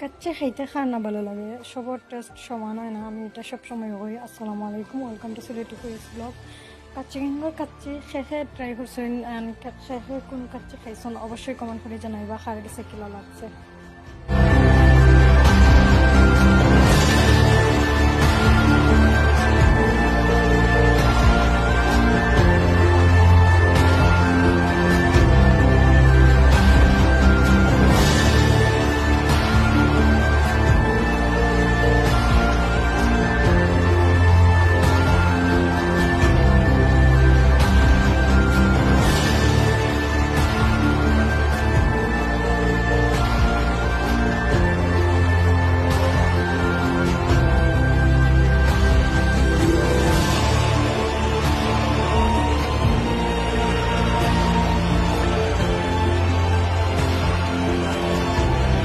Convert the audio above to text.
কাচ্চি খাইতে খার না ভালো লাগে, সবার টেস্ট সমান হয় না। আমি এটা সবসময় কই। আসসালামু আলাইকুম, welcome to Sylheti quiz blog. Kacchi কিংবা কাচ্চি খেয়ে ট্রাই করছেন, খেয়ে কোন কাচ্চি খাইছেন অবশ্যই কমেন্ট করে জানাইবা খার গেছে কিলা লাগছে।